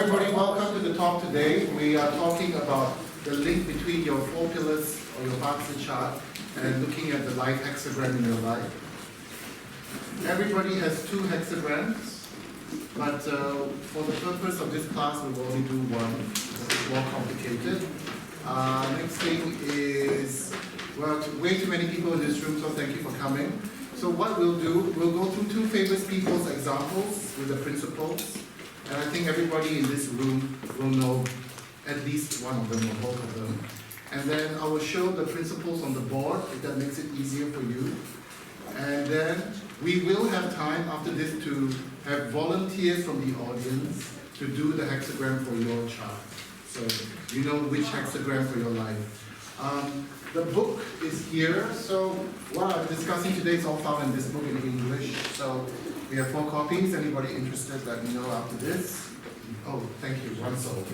everybody, welcome to the talk today. We are talking about the link between your 4 pillars or your Bazi chart and looking at the life hexagram in your life. Everybody has 2 hexagrams, but for the purpose of this class, we will only do one. It's more complicated. Next thing is, well, way too many people in this room, so thank you for coming. So what we'll do, we'll go through 2 famous people's examples with the principles. And I think everybody in this room will know at least one of them or both of them. And then I will show the principles on the board if that makes it easier for you. And then we will have time after this to have volunteers from the audience to do the hexagram for your chart. So you know which hexagram for your life. The book is here, so what I'm discussing today is all found in this book in English. So we have 4 copies. Anybody interested, let me know after this. Oh, thank you, 1 sold.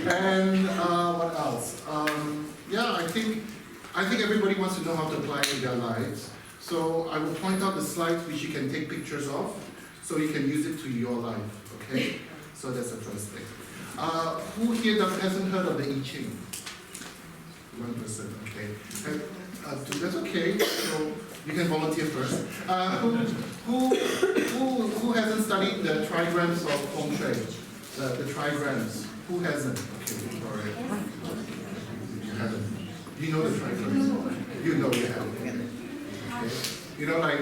And what else? Yeah, I think everybody wants to know how to apply it in their lives. So I will point out the slides which you can take pictures of, so you can use it to your life, okay? So that's the first thing. Who here hasn't heard of the I Ching? 1 person, okay. That's okay, so you can volunteer first. Who hasn't studied the trigrams of Feng Shui? The trigrams. Who hasn't? Okay, Victoria. You haven't. You know the trigrams. You know you haven't. Okay. You know, like,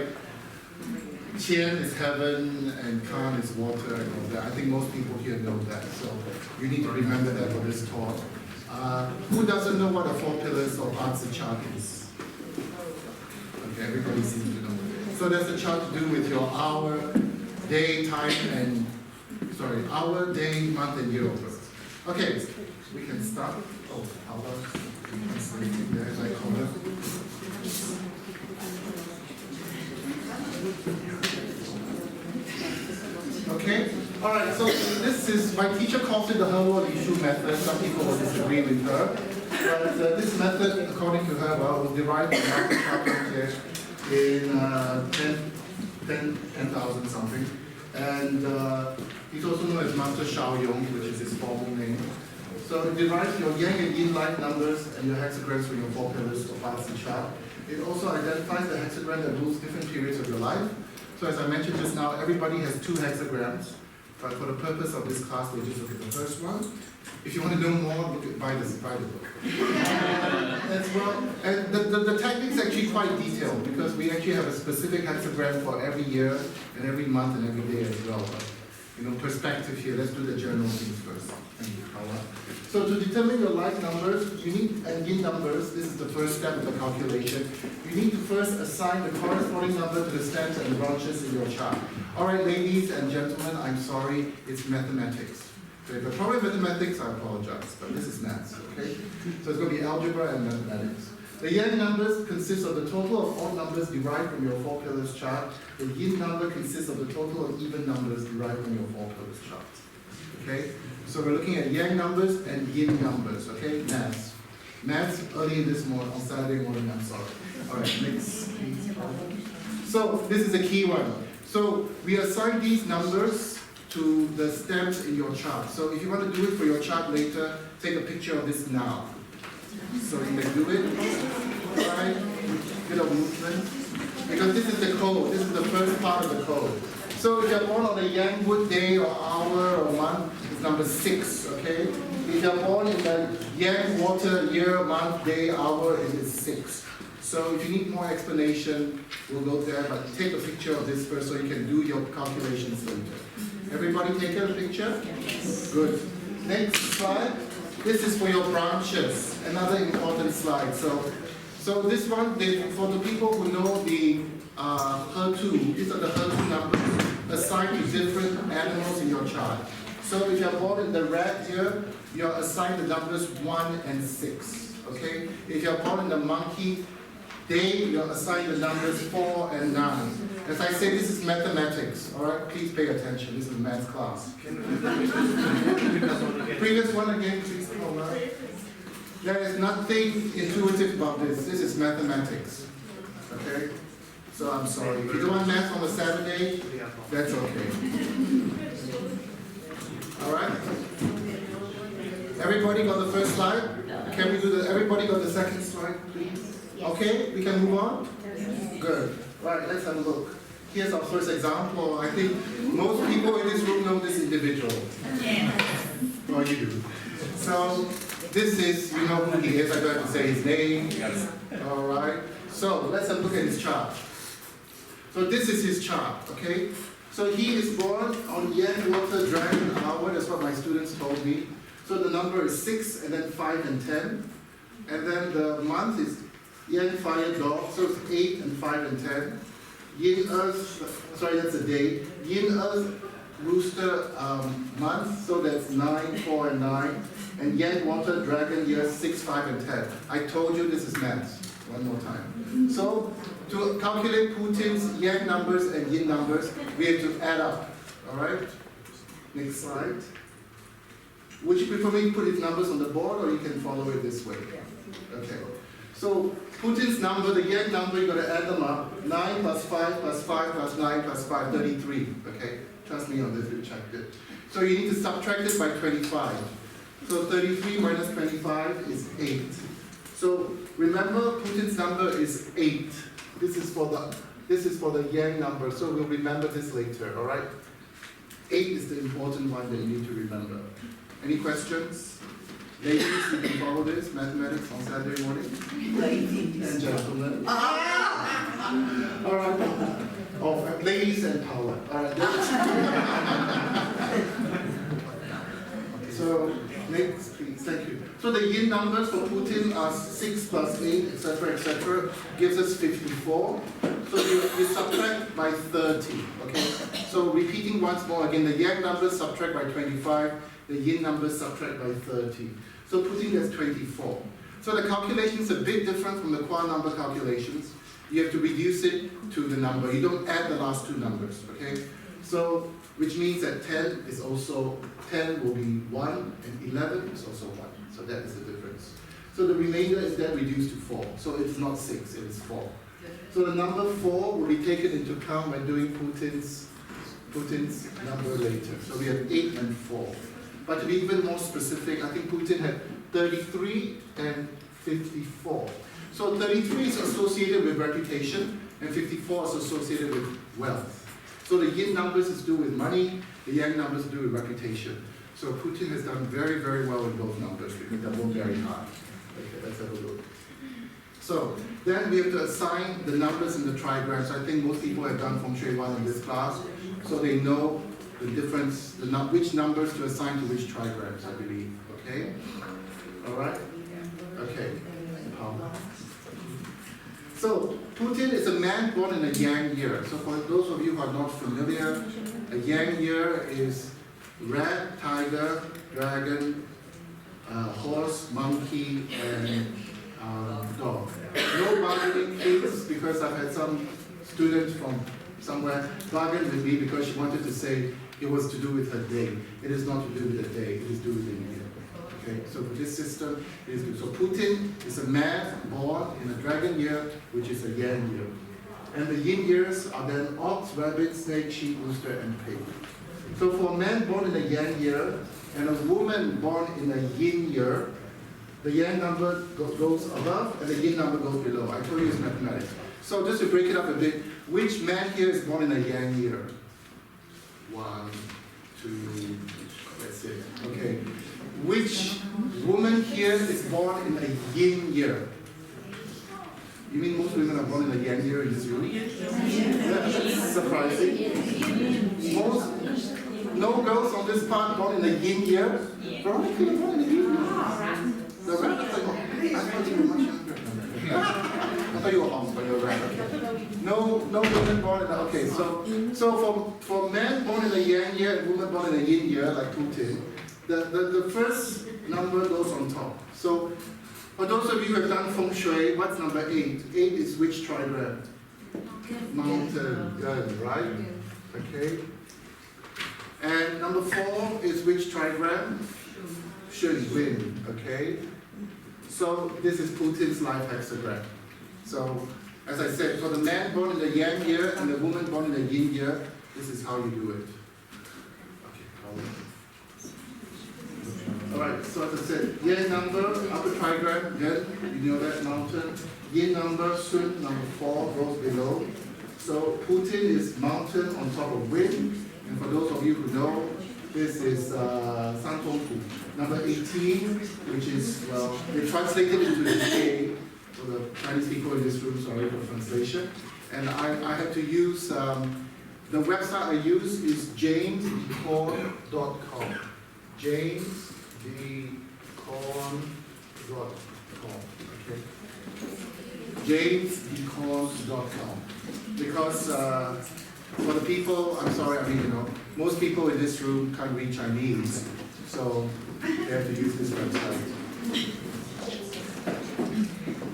Qian is heaven and Kan is water and all that. I think most people here know that, so you need to remember that for this talk. Who doesn't know what the 4 pillars of Bazi chart is? Okay, everybody seems to know. So that's a chart to do with your hour, day, time, and hour, day, month, and year of birth. Okay, we can start. Oh, how about there's my color. Okay, all right, so this is, my teacher calls it the He Luo Li Shu method. Some people will disagree with her. But this method, according to her, was derived from Master Charles in 10,000 something. And he's also known as Master Shaoyong, which is his formal name. So it derives your yang and yin light numbers and your hexagrams for your 4 pillars of Bazi chart. It also identifies the hexagram that rules different periods of your life. So as I mentioned just now, everybody has 2 hexagrams, but for the purpose of this class, we'll just look at the first one. If you want to know more, buy the book. As well, and the technique is actually quite detailed because we actually have a specific hexagram for every year and every month and every day as well. But, you know, perspective here. Let's do the general things first. Thank you, Paula. So to determine your life numbers, you need and yin numbers. This is the first step of the calculation. You need to first assign the corresponding number to the stems and branches in your chart. All right, ladies and gentlemen, I'm sorry, it's mathematics. So if you're probably mathematics, I apologize, but this is maths, okay? So it's going to be algebra and mathematics. The yang numbers consist of the total of odd numbers derived from your 4 pillars chart. The yin number consists of the total of even numbers derived from your 4 pillars chart. Okay? So we're looking at yang numbers and yin numbers, okay? Maths. Maths early in this morning, on Saturday morning, I'm sorry. All right, next. So this is a key one. So we assign these numbers to the stems in your chart. So if you want to do it for your chart later, take a picture of this now. So you can do it, right? Bit of movement. Because this is the code. This is the first part of the code. So if you're born on a yang wood day or hour or month, it's number 6, okay? If you're born in the yang water year, month, day, hour, it is 6. So if you need more explanation, we'll go there, but take a picture of this first so you can do your calculations later. Everybody take a picture? Yes. Good. Next slide. This is for your branches. Another important slide. So this one, for the people who know the He2, these are the He2 numbers assigned to different animals in your chart. So if you're born in the rat here, you're assigned the numbers 1 and 6. Okay? If you're born in the monkey day, you're assigned the numbers 4 and 9. As I say, this is mathematics. All right? Please pay attention. This is a math class. Previous one again, please. There is nothing intuitive about this. This is mathematics. Okay? So I'm sorry. If you don't want math on a Saturday, that's okay. All right? Everybody got the first slide? Can we do everybody got the second slide, please? Okay, we can move on? Good. Right, let's have a look. Here's our first example. I think most people in this room know this individual. Oh, you do. So, this is, you know who he is. I don't have to say his name. All right. So, let's have a look at his chart. So, this is his chart, okay? So, he is born on Yen Water Dragon Hour. That's what my students told me. So, the number is 6, and then 5 and 10. And then the month is Yen Fire Dog, so it's 8 and 5 and 10. Yin Earth, sorry, that's a day. Yin Earth Rooster month, so that's 9, 4 and 9. And Yen Water Dragon year 6, 5 and 10. I told you this is maths. One more time. So to calculate Putin's Yang numbers and Yin numbers, we have to add up. Alright? Next slide. Would you prefer me to put his numbers on the board or you can follow it this way? Okay. So Putin's number, the Yang number, you've got to add them up. 9 plus 5 plus 5 plus 9 plus 5, 33. Okay? Trust me on this, we checked it. So you need to subtract it by 25. So 33 minus 25 is 8. So remember, Putin's number is 8. This is for the Yang number, so we'll remember this later, all right? 8 is the important one that you need to remember. Any questions? Ladies, you can follow this, mathematics on Saturday morning? Ladies. And gentlemen. All right. Oh, ladies and power. All right. So, next, please. Thank you. So the Yin numbers for Putin are 6 plus 8, etc., gives us 54. So you subtract by 30, okay? So repeating once more, again, the Yang numbers subtract by 25, the Yin numbers subtract by 30. So Putin gets 24. So the calculation is a bit different from the Qua number calculations. You have to reduce it to the number. You don't add the last two numbers, okay? So, which means that 10 is also, 10 will be 1, and 11 is also 1. So that is the difference. So the remainder is then reduced to 4. So it's not 6, it is 4. So the number 4 will be taken into account when doing Putin's number later. So we have 8 and 4. But to be even more specific, I think Putin had 33 and 54. So 33 is associated with reputation, and 54 is associated with wealth. So the Yin numbers is to do with money, the Yang numbers is to do with reputation. So Putin has done very, very well with both numbers because they're both very high. Okay, let's have a look. So then we have to assign the numbers in the trigrams. I think most people have done Feng Shui 1 in this class, so they know the difference, which numbers to assign to which trigrams, I believe. Okay? All right? Okay. So Putin is a man born in a Yang year. So for those of you who are not familiar, a Yang year is rat, tiger, dragon, horse, monkey, and dog. No bargaining, please, because I've had some students from somewhere bargain with me because she wanted to say it was to do with her day. It is not to do with the day, it is to do with the year. Okay, so for this system, it is good. So Putin is a man born in a dragon year, which is a Yang year. And the Yin years are then ox, rabbit, snake, sheep, rooster, and pig. So for a man born in a Yang year and a woman born in a Yin year, the Yang number goes above and the Yin number goes below. I told you it's mathematics. So just to break it up a bit, which man here is born in a Yang year? 1, 2, that's it. Okay. Which woman here is born in a Yin year? You mean most women are born in a Yang year in this room? That's surprising. No girls on this part born in a Yin year? Veronica, you're born in a Yin year? The rest, I thought you were much younger. I thought you were off, but you're right. Okay. No women born in a, okay, so for men born in a Yang year and women born in a Yin year, like Putin, the first number goes on top. So for those of you who have done Feng Shui, what's number 8? 8 is which trigram? Mountain, good, right? Okay. And number 4 is which trigram? Shui, wind, okay? So this is Putin's life hexagram. So As I said, for the man born in the yang year and the woman born in the yin year, this is how you do it. Alright, so as I said, yang number, upper trigram, yen, you know that mountain. Yin number, sun, number 4, goes below. So Putin is mountain on top of wind. And for those of you who know, this is San Tongpu. Number 18, which is, well, they translated into the K for the Chinese people in this room, sorry for translation. And I had to use, the website I use is jamesdecorn.com. jamesdecorn.com, okay? jamesdecorn.com. Because for the people, I'm sorry, I mean, you know, most people in this room can't read Chinese, so they have to use this website.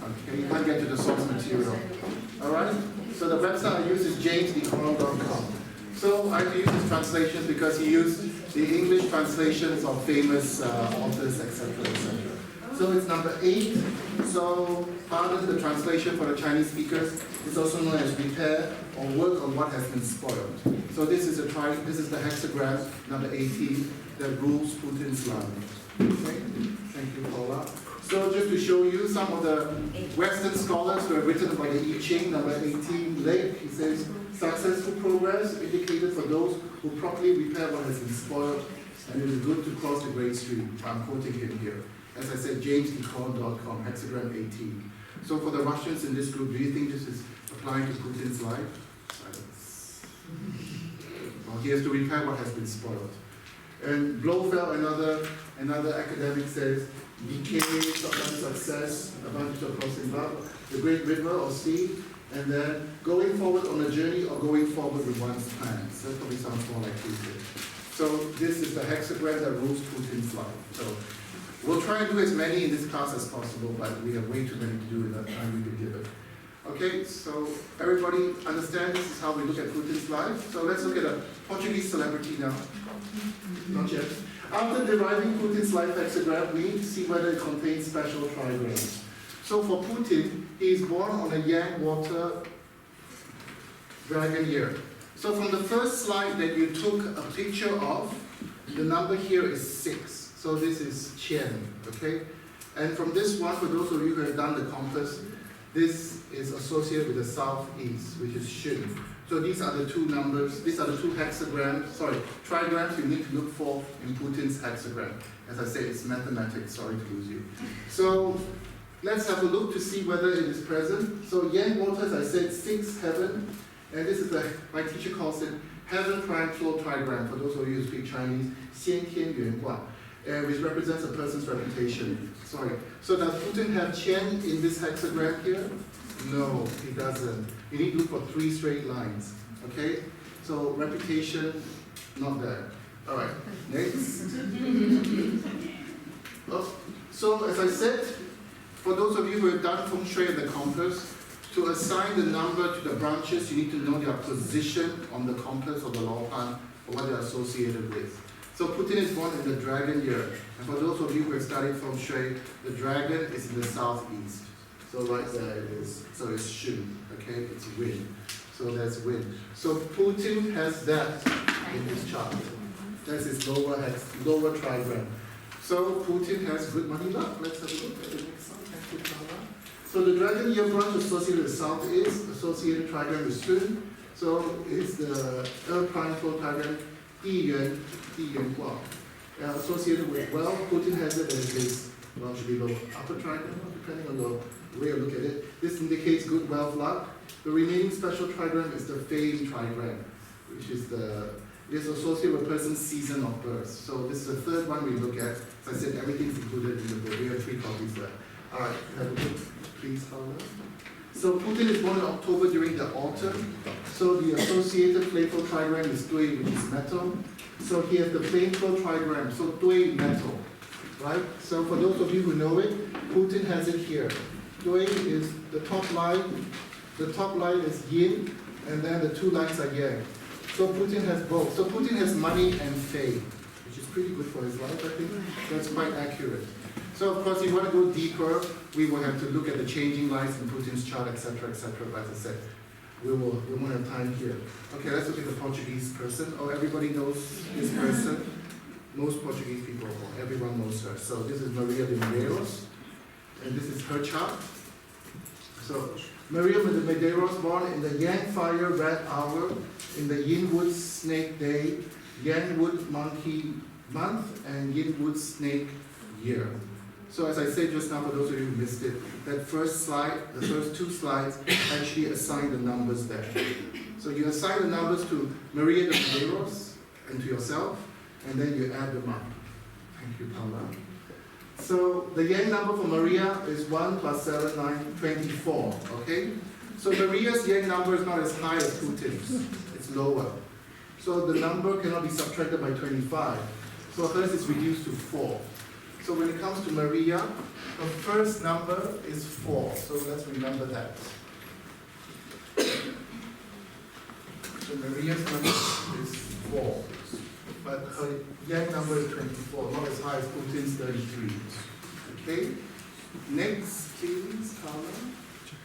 Okay, you can't get to the source material. Alright? So the website I use is jamesdecorn.com. So I use his translations because he used the English translations of famous authors, etc., etc. So it's number 8. So pardon the translation for the Chinese speakers. It's also known as repair or work on what has been spoiled. So this is the hexagram number 18 that rules Putin's land. Okay? Thank you, Paula. So just to show you some of the Western scholars who have written about the I Ching, number 18, Lake, he says, successful progress indicated for those who properly repair what has been spoiled, and it is good to cross the great stream. I'm quoting him here. As I said, jamesdecorn.com, hexagram 18. So for the Russians in this group, do you think this is applying to Putin's life? Silence. Well, he has to repair what has been spoiled. And Blofeld, another academic, says, decay, sometimes success, advantage of crossing the great river or sea, and then going forward on a journey or going forward with one's plans. That probably sounds more like Putin. So this is the hexagram that rules Putin's life. So we'll try and do as many in this class as possible, but we have way too many to do in the time we've been given. Okay, so everybody understand this is how we look at Putin's life. So let's look at a Portuguese celebrity now. Not yet. After deriving Putin's life hexagram, we need to see whether it contains special trigrams. So for Putin, he is born on a yang water dragon year. So from the first slide that you took a picture of, the number here is 6. So this is Qian, okay? And from this one, for those of you who have done the compass, this is associated with the southeast, which is Shun. So these are the two numbers, these are the two trigrams you need to look for in Putin's hexagram. As I say, it's mathematics, sorry to lose you. So let's have a look to see whether it is present. So yang water, as I said, 6 heaven, and this is my teacher calls it heaven prime flow trigram, for those of you who speak Chinese, 先天元卦. Which represents a person's reputation. Sorry. So does Putin have Qian in this hexagram here? No, he doesn't. You need to look for 3 straight lines. Okay? So reputation, not there. All right. Next. So as I said, for those of you who have done Feng Shui and the compass, to assign the number to the branches, you need to know their position on the compass or the Laopan, or what they're associated with. So Putin is born in the dragon year. And for those of you who have studied Feng Shui, the dragon is in the southeast. So right there it is. So it's Shun, okay? It's wind. So that's wind. So Putin has that in his chart. That's his lower trigram. So Putin has good money luck. Let's have a look at the next one. Thank you, Paula. So the dragon year branch associated with southeast, associated trigram with Shun. So it's the prime flow trigram. 地缘卦, associated with wealth. Putin has it as his, well, should be low upper trigram, depending on the way you look at it. This indicates good wealth luck. The remaining special trigram is the Feng trigram, which is associated with a person's season of birth. So this is the third one we look at. As I said, everything's included in the book. We have 3 copies there. All right, have a look, please, Paula. So Putin is born in October during the autumn. So the associated playful trigram is Dui, which is metal. So he has the playful trigram, so Dui metal, right? So for those of you who know it, Putin has it here. Dui is the top line. The top line is yin, and then the 2 lines are yang. So Putin has both. So Putin has money and fame, which is pretty good for his life, I think. That's quite accurate. So of course, if you want to go deeper, we will have to look at the changing lights in Putin's chart, etc., etc. But as I said, we won't have time here. Okay, let's look at the Portuguese person. Oh, everybody knows this person. Most Portuguese people, everyone knows her. So this is Maria de Medeiros, and this is her chart. So Maria de Medeiros, born in the Yang Fire Red Hour, in the Yin Wood Snake Day, Yang Wood Monkey Month, and Yin Wood Snake Year. So as I said just now, for those of you who missed it, that first slide, the first two slides actually assign the numbers there. So you assign the numbers to Maria de Medeiros and to yourself, and then you add them up. Thank you, Paula. So the Yang number for Maria is 1 plus 7, 9, 24, okay? So Maria's Yang number is not as high as Putin's, it's lower. So the number cannot be subtracted by 25. So hers is reduced to 4. So when it comes to Maria, her first number is 4. So let's remember that. So Maria's number is 4. But her Yang number is 24, not as high as Putin's 33. Okay? Next, please, Carla.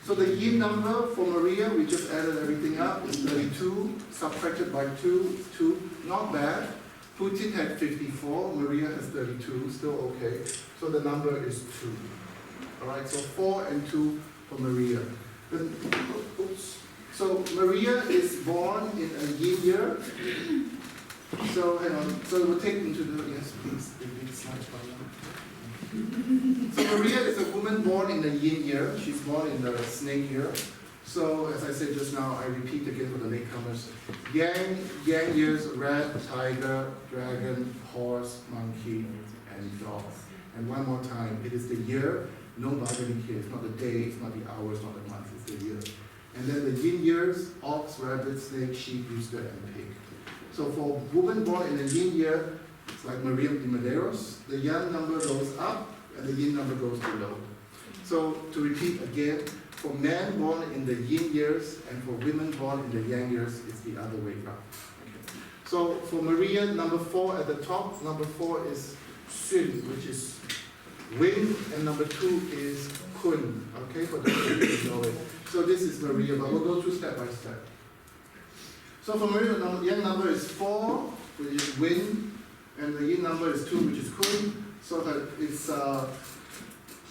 So the Yin number for Maria, we just added everything up, is 32, subtracted by 2, 2. Not bad. Putin had 54, Maria has 32, still okay. So the number is 2. Alright, so 4 and 2 for Maria. Then, oops. So Maria is born in a Yin year. So hang on, so we'll take into the, yes please, the big slide by now. So Maria is a woman born in the Yin year. She's born in the Snake year. So as I said just now, I repeat again for the latecomers. Yang years, rat, tiger, dragon, horse, monkey, and dog. And one more time, it is the year, no bargaining here. It's not the day, it's not the hour, it's not the month, it's the year. And then the Yin years, ox, rabbit, snake, sheep, rooster, and pig. So for a woman born in the Yin year, it's like Maria de Medeiros, the Yang number goes up and the Yin number goes below. So to repeat again, for men born in the Yin years and for women born in the Yang years, it's the other way around. Okay. So for Maria, number 4 at the top, number 4 is Sun, which is wind, and number 2 is Kun. Okay, for those of you who know it. So this is Maria, but we'll go through step by step. So for Maria, the Yang number is 4, which is wind, and the Yin number is 2, which is Kun. So that it's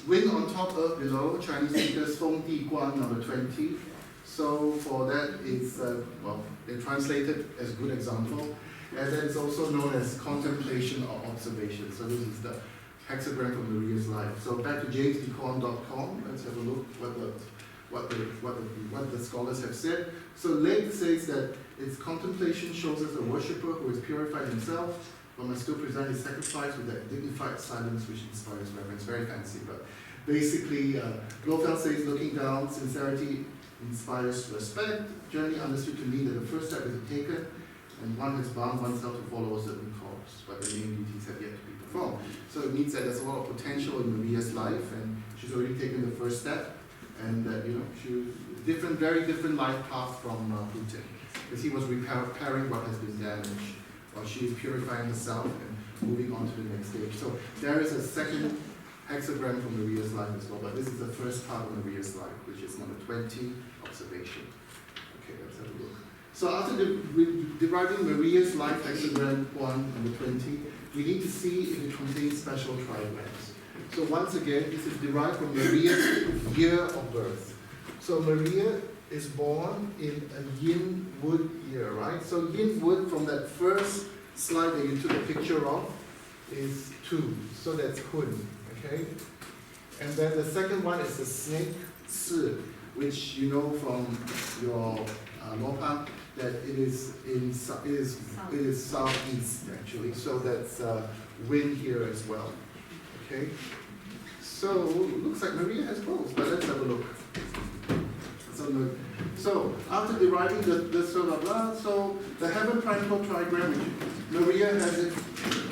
wind on top, earth below. Chinese speakers, Feng Di Guan, number 20. So for that, it's, well, they translate it as a good example. And then it's also known as contemplation or observation. So this is the hexagram from Maria's life. So back to jamesdecorn.com. Let's have a look what the scholars have said. So Lake says that its contemplation shows us a worshipper who has purified himself, but must still present his sacrifice with that dignified silence which inspires reverence. Very fancy, but basically, Blofeld says, looking down, sincerity inspires respect. Journey understood to mean that the first step is taken, and one has bound oneself to follow a certain course, but the main duties have yet to be performed. So it means that there's a lot of potential in Maria's life, and she's already taken the first step, and she very different life path from Putin, because he was repairing what has been damaged, while she is purifying herself and moving on to the next stage. So there is a second hexagram from Maria's life as well, but this is the first part of Maria's life, which is number 20, observation. Okay, let's have a look. So after deriving Maria's life hexagram 1, number 20, we need to see if it contains special trigrams. So once again, this is derived from Maria's year of birth. So Maria is born in a Yin Wood year, right? So Yin Wood, from that first slide that you took a picture of, is 2. So that's Hun, okay? And then the second one is the snake, Si, which you know from your Lopa, that it is southeast actually. So that's wind here as well, okay? So looks like Maria has both, but let's have a look. So after deriving this blah blah blah, so the heaven practical trigram, Maria has it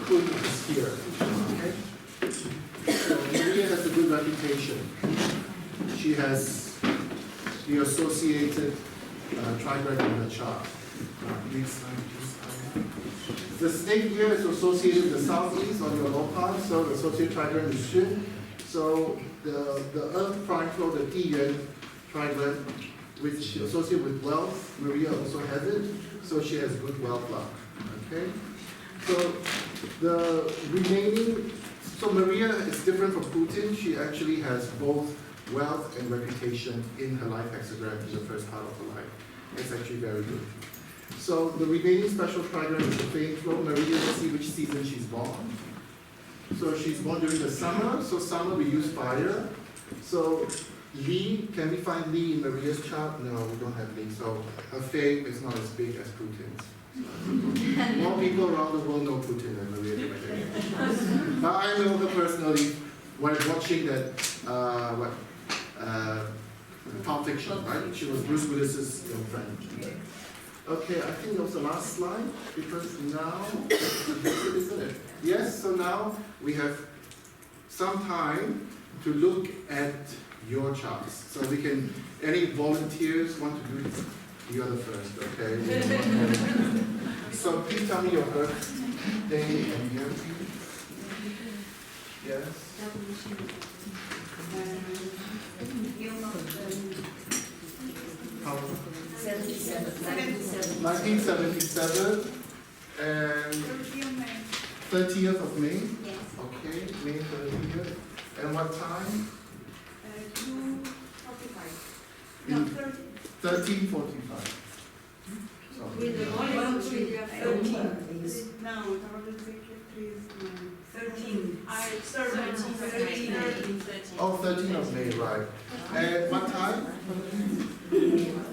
Kun is here. Okay? So Maria has a good reputation. She has the associated trigram in the chart. Next slide, please. The snake here is associated with the southeast on your low part, so the associated trigram is Shui. So the earth triangle, the Diyuan trigram, which is associated with wealth, Maria also has it, so she has good wealth luck. Okay? So the remaining, so Maria is different from Putin. She actually has both wealth and reputation in her life hexagram in the first part of her life. It's actually very good. So the remaining special trigram is the Feng flow. Maria, let's see which season she's born. So she's born during the summer. So summer we use fire. So Li, can we find Li in Maria's chart? No, we don't have Li. So her Feng is not as big as Putin's. More people around the world know Putin than Maria. But I know her personally while watching that Pulp Fiction, right? She was Bruce Willis's friend. Okay, I think that was the last slide because now, isn't it? Yes, so now we have some time to look at your charts. So we can, any volunteers want to do it? You are the first, okay? So please tell me your birthday and year. Yes? How? 1977 and 30th of May? Yes. Okay, May 30th. And what time? 2:45. No, 13:45. With the voluntary, 13. now, our secretary is 13. I 13. Oh, 13th of May, right. And what time? 2:45.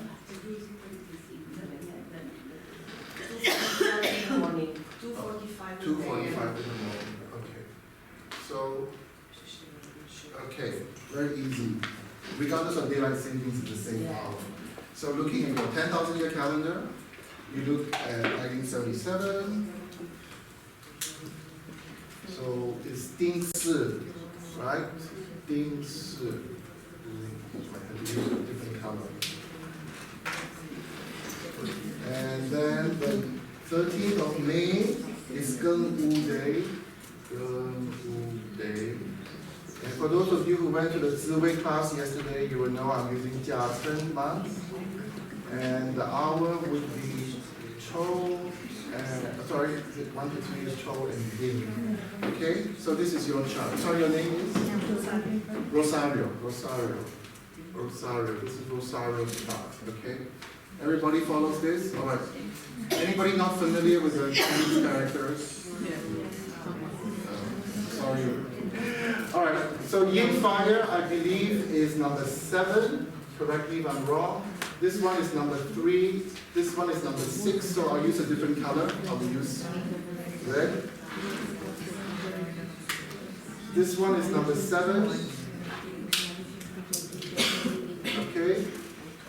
2:45 in the morning. Okay. So, okay, very easy. Regardless of daylight savings, it's the same hour. So looking at your 10,000 year calendar, you look at 1977. So it's Ding Si, right? Ding Si. I have to use a different color. And then the 13th of May is Geng Wu Day. Geng Wu Day. And for those of you who went to the Ziwei class yesterday, you will know I'm using Jia Chen month. And the hour would be Chou, sorry, 1 to 3 is Chou and Ding. Okay, so this is your chart. Sorry, your name is? Rosario. Rosario. This is Rosario's chart. Okay. Everybody follows this? All right. Anybody not familiar with the Chinese characters? Sorry. All right. So Yin Fire, I believe, is number 7. Correct me if I'm wrong. This one is number 3. This one is number 6. So I'll use a different color. I'll use red. This one is number 7. Okay.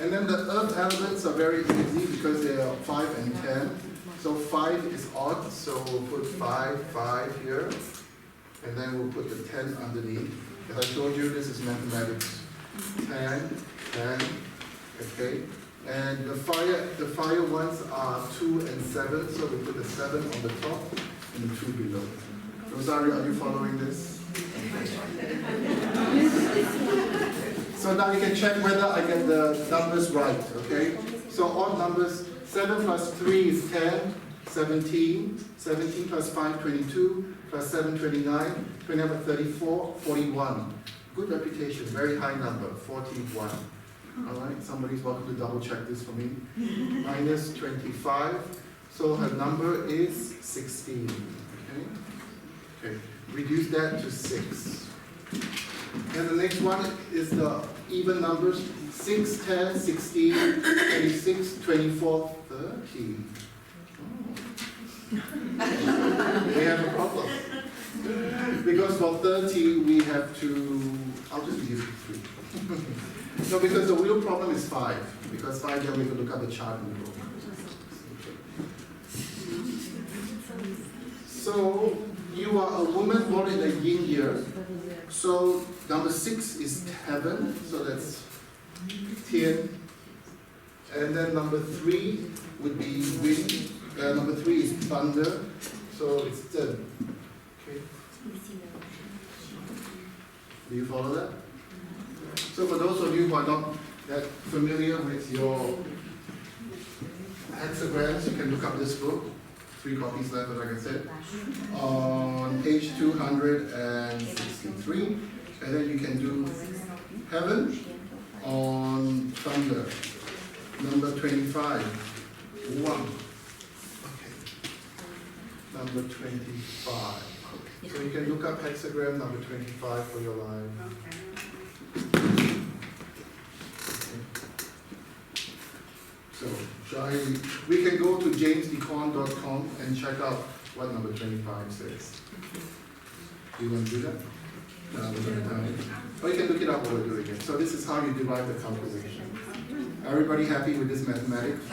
And then the earth elements are very easy because they are 5 and 10. So 5 is odd, so we'll put 5, 5 here. And then we'll put the 10 underneath. As I told you, this is mathematics. 10, 10, okay. And the fire ones are 2 and 7, so we put the 7 on the top and the 2 below. Rosario, are you following this? So now you can check whether I get the numbers right, okay? So odd numbers, 7 plus 3 is 10, 17, 17 plus 5, 22, plus 7, 29, 29 plus 34, 41. Good reputation, very high number, 41. All right, somebody's welcome to double check this for me. Minus 25, so her number is 16, okay? Okay, reduce that to 6. And the next one is the even numbers, 6, 10, 16, 26, 24, 30. Oh. We have a problem. Because for 30, we have to, I'll just reduce it to 3. No, because the real problem is 5. Because 5, then we can look at the chart and go. So, you are a woman born in a yin year. So, number 6 is heaven. So that's Tian. And then number 3 would be wind. Number 3 is thunder, so it's Zhen. Okay. Do you follow that? So for those of you who are not that familiar with your hexagrams, you can look up this book. 3 copies left, like I said, on page 263, and then you can do heaven on thunder, number 25, 1. Okay, number 25. So you can look up hexagram number 25 for your life. So, we can go to jamesdecon.com and check out what number 25 says. Do you want to do that? No, we're going to tell you. Or you can look it up while we're doing it. So this is how you derive the calculation. Everybody happy with this mathematics?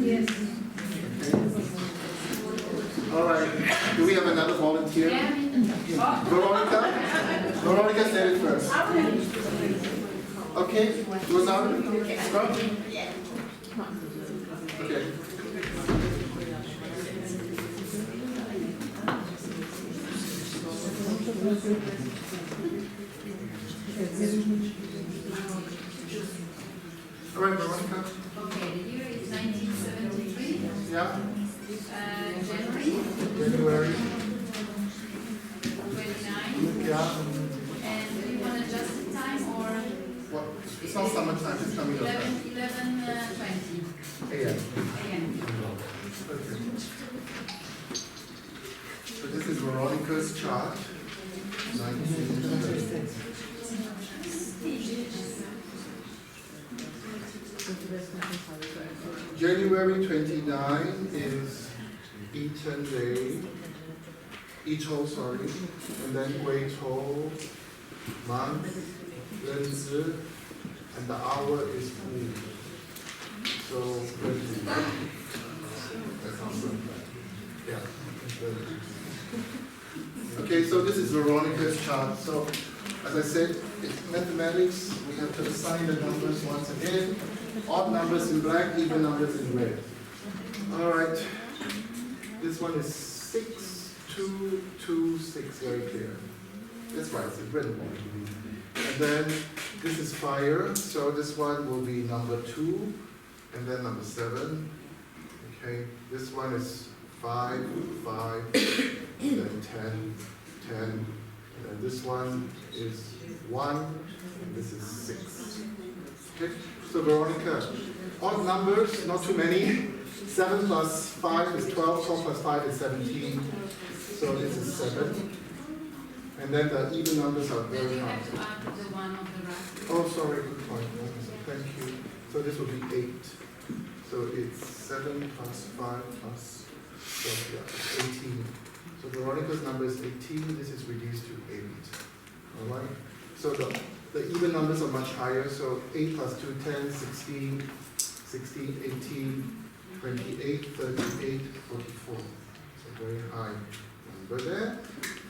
Yes. Okay. All right. Do we have another volunteer? Veronica? Veronica said it first. Okay. Rosario? Scott? Okay. All right, Veronica. Okay, the year is 1973. Yeah. January January. 29. Yeah. And do you want adjusted time or What? It's not summertime. It's coming up. 11:20 AM. a.m. Okay. So this is Veronica's chart. 1930. January 29 is Eton Day, Ito, sorry, and then Gui To, month, Ren Zi, and the hour is Wu. So, that's awesome. Yeah. Okay, so this is Veronica's chart. So, as I said, it's mathematics. We have to assign the numbers once again. Odd numbers in black, even numbers in red. All right. This one is 6226, very clear. That's right, it's a red one. And then this is fire, so this one will be number 2, and then number 7. Okay, this one is 5, 5, then 10, 10, and then this one is 1, and this is 6. Okay, so Veronica, odd numbers, not too many. 7 plus 5 is 12, 12 plus 5 is 17, so this is 7. And then the even numbers are Then very you hard. have to add the one of the right. Oh, sorry, good point. Thank you. So this will be 8. So it's 7 plus 5 plus 12, yeah, 18. So Veronica's number is 18. This is reduced to 8. All right. So the even numbers are much higher. So 8 plus 2, 10, 16, 16, 18, 28, 38, 44. So very high number there.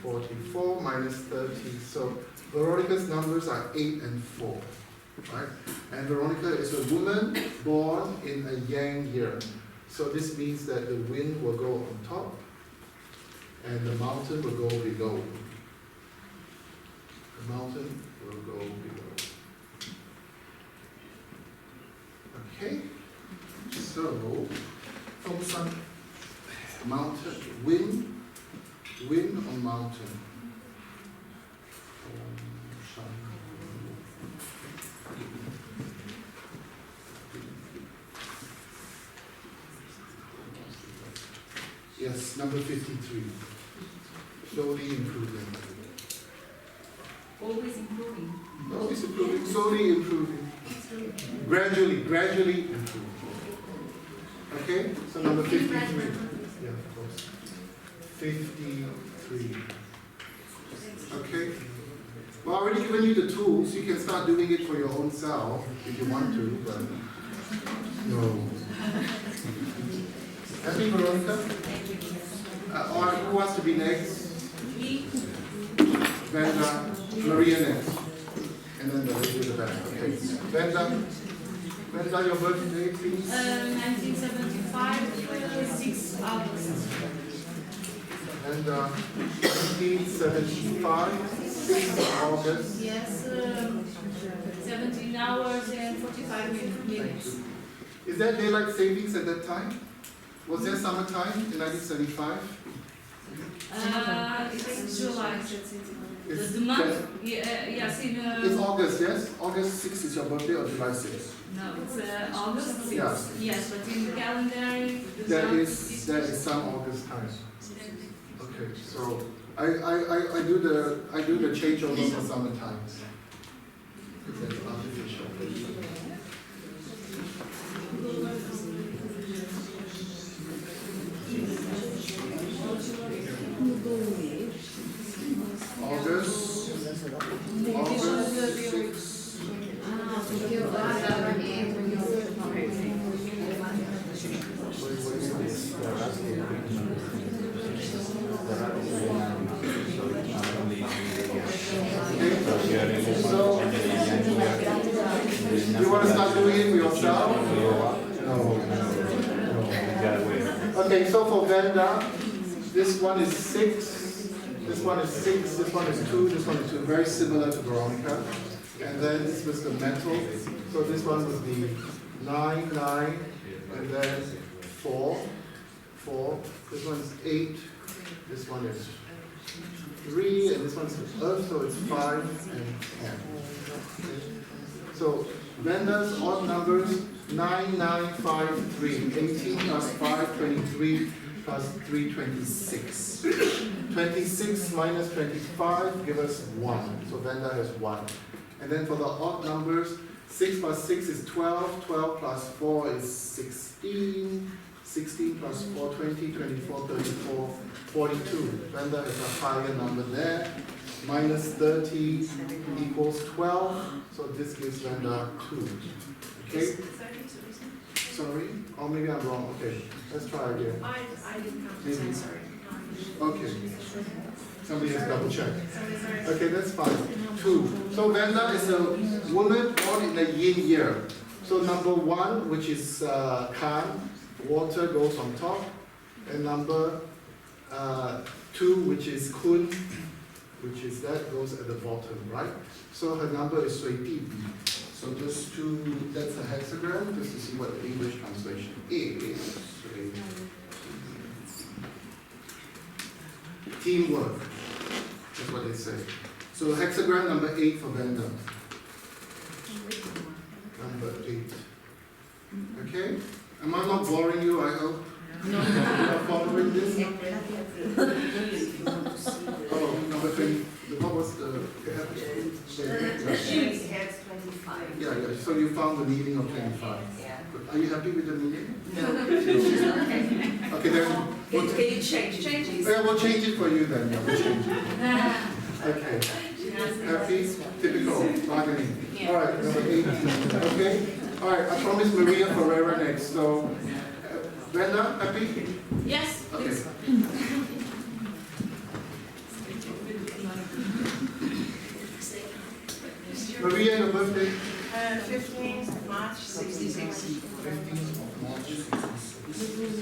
44 minus 30. So Veronica's numbers are 8 and 4. Right? And Veronica is a woman born in a yang year. So this means that the wind will go on top and the mountain will go below. The mountain will go below. Okay? So, focus on mountain, wind on mountain. Yes, number 53. Slowly improving. Always improving. Always improving, slowly improving. Gradually improving. Okay, so number 53. Yeah, of course. 53. Okay. Well, I already given you the tools. You can start doing it for your own self if you want to, but no. Happy, Veronica? Or who wants to be next? Venda, Maria next. And then the lady in the back. Okay. Venda, Brenda, your birthday, please. 1975, 6 August. And 1975, 6 August. Yes, 17 hours and 45 minutes. Is there daylight savings at that time? Was there summertime in 1975? It's July. It's The month? Yes, in... It's August, yes? August 6th is your birthday or July 6th? No, it's August 6th. Yeah. Yes, but in the calendar... There is some August time. Okay, so I do the changeover for summertime. It's artificial. August 6th. So, you want to start doing it for yourself? No. Okay, so for Venda, this one is 6, this one is 6, this one is 2, this one is 2, very similar to Veronica. And then this was the metal, so this one was the 9, 9, and then 4, 4, this one is 8, this one is 3, and this one's Earth, so it's 5 and 10. So Venda's odd numbers 9, 9, 5, 3, 18 plus 5, 23 plus 3, 26. 26 minus 25 give us 1. So Venda has 1. And then for the odd numbers, 6 plus 6 is 12, 12 plus 4 is 16, 16 plus 4, 20, 24, 34, 42. Venda is a higher number there. Minus 30 equals 12, so this gives Venda 2. Okay? Sorry? Or maybe I'm wrong. Okay, let's try again. I didn't count. Maybe. Sorry. Okay. Somebody has double checked. Okay, that's fine. 2. So Venda is a woman born in a yin year. So number 1, which is Kan, water goes on top. And number 2, which is Kun, which is that goes at the bottom, right? So her number is Shui Di Bi. So just to, that's a hexagram, just to see what the English translation is. Teamwork, that's what they say. So hexagram number 8 for Venda. Number 8. Okay? Am I not boring you, I hope? No. You are following this? Oh, number 20. What was the... She has 25. Yeah, yeah. So you found the meaning of 25. Yeah. Are you happy with the meaning? No, she's not happy. Okay, then... Can you change it? Yeah, we'll change it for you then. Yeah, we'll change it. Okay. Happy? Typical bargaining. All right, number 8. Okay? All right, I promised Maria Ferreira next. So, Brenda, happy? Yes, Okay. please. Maria, your birthday? 15th March 66. 15th of March.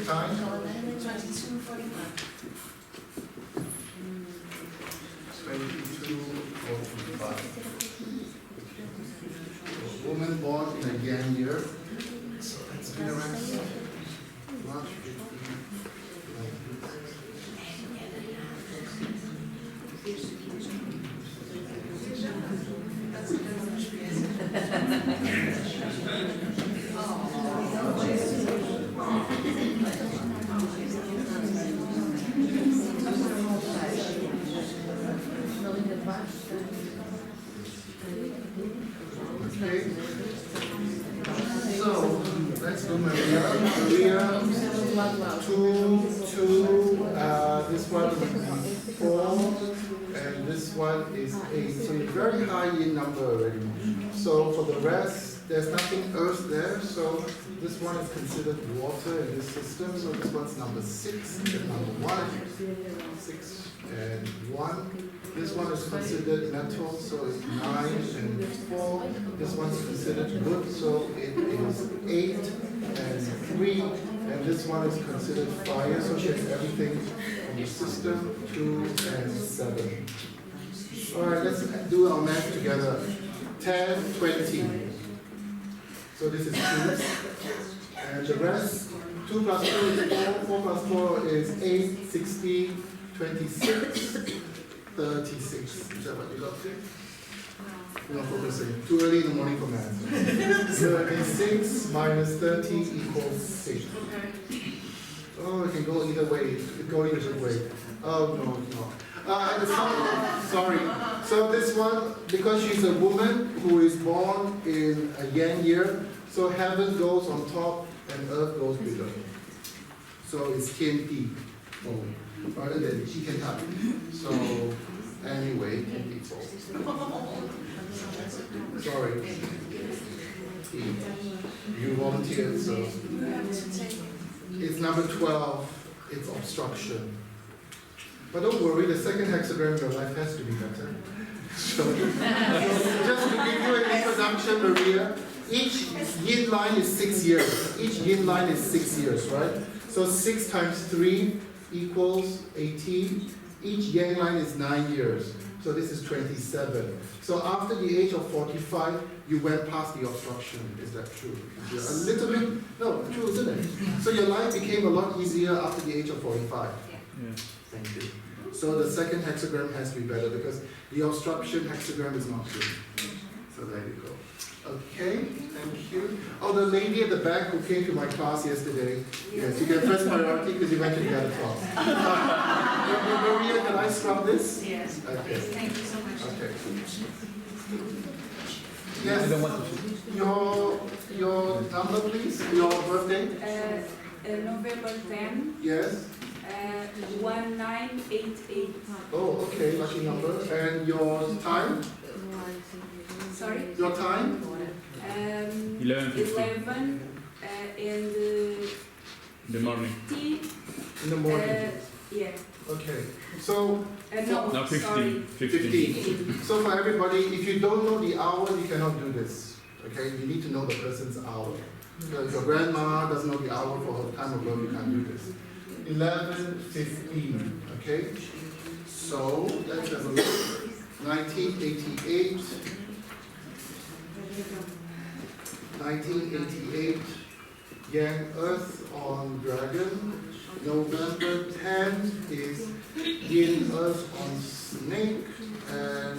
Time? 22:45. 22:45. Woman born in a Yan year. So let's be around March 15th. Okay. So let's do Maria. Maria, 2, 2. This one will be 4, and this one is 8. So it's very high in number already. So for the rest, there's nothing earth there. So this one is considered water in this system. So this one's number 6, and number 1, 6, and 1. This one is considered metal, so it's 9 and 4. This one's considered wood, so it is 8 and 3. And this one is considered fire, so she has everything from the system, 2 and 7. Alright, let's do our math together. 10, 20. So this is 2. And the rest, 2 plus 2 is 4, 4 plus 4 is 8, 16, 26, 36. Is that what you got there? You're not focusing. Too early in the morning for math. 36 minus 30 equals 6. Oh, it can go either way. It can go either way. Oh, no, it's not. Sorry. So this one, because she's a woman who is born in a Yang year, so heaven goes on top and earth goes below. So it's Tian Pi. Oh, rather than Qi Tian Tai. So anyway, Tian Pi Fo. Sorry. You volunteered, so it's number 12. It's obstruction. But don't worry, the second hexagram in your life has to be better. So, just to give you an introduction, Maria, each yin line is 6 years. Each yin line is 6 years, right? So 6 times 3 equals 18. Each yang line is 9 years. So this is 27. So after the age of 45, you went past the obstruction. Is that true? A little bit? No, true, isn't it? So your life became a lot easier after the age of 45. Yeah. Thank you. So the second hexagram has to be better because the obstruction hexagram is not good. So there you go. Okay, thank you. Oh, the lady at the back who came to my class yesterday. Yes, you get first priority because you went to the other class. Maria, can I scrub this? Yes. Okay. Thank you so much. Okay. I don't Yes. want to. Your number, please. Your birthday. November 10, Yes. 1988. Oh, okay. Lucky number. And your time. Sorry? Your time. 11:50 11 and in the morning. T. In the morning. Yeah. Okay. So. No, No, 15. sorry. 15. So for everybody, if you don't know the hour, you cannot do this. Okay, you need to know the person's hour. So if your grandma doesn't know the hour for her time of birth, you can't do this. 11:15. Okay. So let's have a look. 1988. 1988. Yang Earth on Dragon. November 10 is Yin Earth on Snake and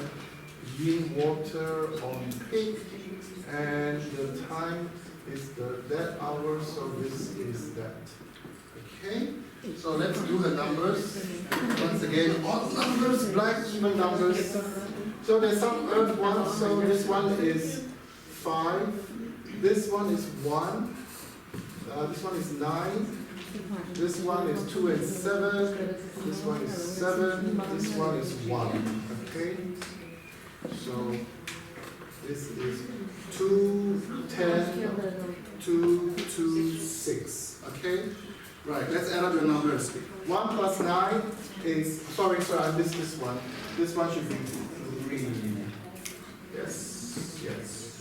Yin Water on Pig, and the time is that hour, so this is that. Okay, so let's do the numbers. Once again, odd numbers, black even numbers. So there's some Earth ones, so this one is 5, this one is 1, this one is 9. This one is 2 and 7. This one is 7. This one is 1. Okay? So this is 2, 10, 2, 2, 6. Okay? Right, let's add up your numbers. 1 plus 9 is, sorry, I missed this one. This one should be 3. Yes, yes.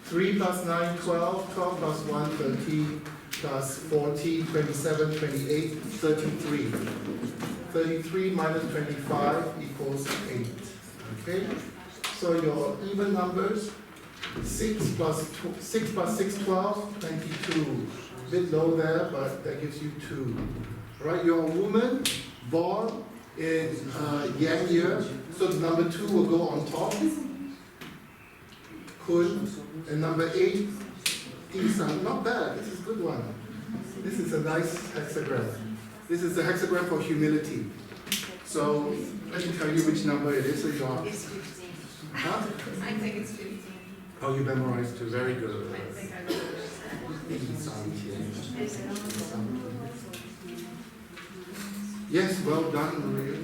3 plus 9, 12. 12 plus 1, 13. Plus 14, 27, 28, 33. 33 minus 25 equals 8. Okay? So your even numbers, 6 plus 6, 12, 22. A bit low there, but that gives you 2. Right? You're a woman born in Yang year, so the number 2 will go on top. Kun. And number 8, Isan. Not bad. This is a good one. This is a nice hexagram. This is a hexagram for humility. So let me tell you which number it is. So you are. It's 15. Huh? I think it's 15. Oh, you memorized too. Very good. I think I know. Yes, well done, Maria.